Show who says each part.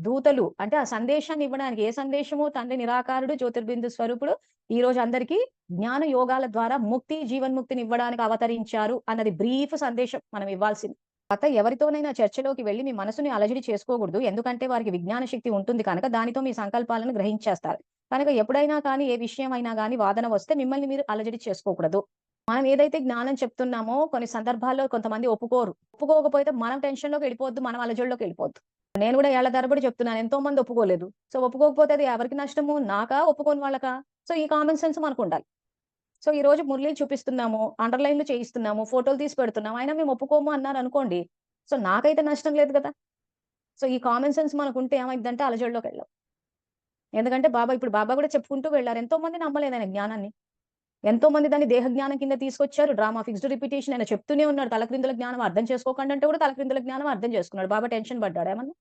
Speaker 1: దూతలు అంటే ఆ సందేశాన్ని ఇవ్వడానికి ఏ సందేశము తండ్రి నిరాకారుడు, జ్యోతిర్బిందు స్వరూపుడు ఈరోజు అందరికీ జ్ఞాన యోగాల ద్వారా ముక్తి, జీవన్ముక్తిని ఇవ్వడానికి అవతరించారు అన్నది బ్రీఫ్ సందేశం మనం ఇవ్వాల్సింది. తర్వాత ఎవరితోనైనా చర్చలోకి వెళ్లి మీ మనసుని అలజడి చేసుకోకూడదు. ఎందుకంటే వారికి విజ్ఞాన శక్తి ఉంటుంది కనుక దానితో మీ సంకల్పాలను గ్రహించేస్తారు. కనుక ఎప్పుడైనా కానీ ఏ విషయం అయినా గాని వాదన వస్తే మిమ్మల్ని మీరు అలజడి చేసుకోకూడదు. మనం ఏదైతే జ్ఞానం చెప్తున్నామో కొన్ని సందర్భాల్లో కొంతమంది ఒప్పుకోరు. ఒప్పుకోకపోతే మనం టెన్షన్‌లోకి వెళ్ళిపోవద్దు. మనం అలజడిలోకి వెళ్ళిపోవద్దు. నేను గూడా ఏళ్ల తరబడి చెప్తున్నాను. ఎంతో మంది ఒప్పుకోలేదు. సో, ఒప్పుకోకపోతే అది ఎవరికి నష్టము? నాకా? ఒప్పుకోని వాళ్ళకా? సో, ఈ కామన్ సెన్స్ మనకుండాలి. సో, ఈరోజు మురళీలు చూపిస్తున్నాము, అండర్‌లైన్‌లు చేయిస్తున్నాము, ఫోటోలు తీసి పెడుతున్నాము. అయినా మేము ఒప్పుకోము అన్నారనుకోండి. సో, నాకైతే నష్టం లేదు గదా! సో, ఈ కామన్ సెన్స్ మనకుంటే ఏమైద్దంటే అలజడిలోకెళ్ళం. ఎందుకంటే బాబా గూడా చెప్పుకుంటూ వెళ్లారు. ఎంతో మంది నమ్మలేదు ఆయన జ్ఞానాన్ని. ఎంతో మంది దాన్ని దేహ జ్ఞానం కింద తీసుకొచ్చారు. డ్రామా, ఫిక్స్డ్ రిపిటీషన్ ఆయన చెప్తూనే ఉన్నాడు. తలక్రిందుల జ్ఞానం అర్థం చేసుకోకండి అంటే కూడా తలక్రిందుల జ్ఞానం అర్థం చేసుకున్నాడు. బాబా టెన్షన్ పడ్డాడా ఏమన్నా?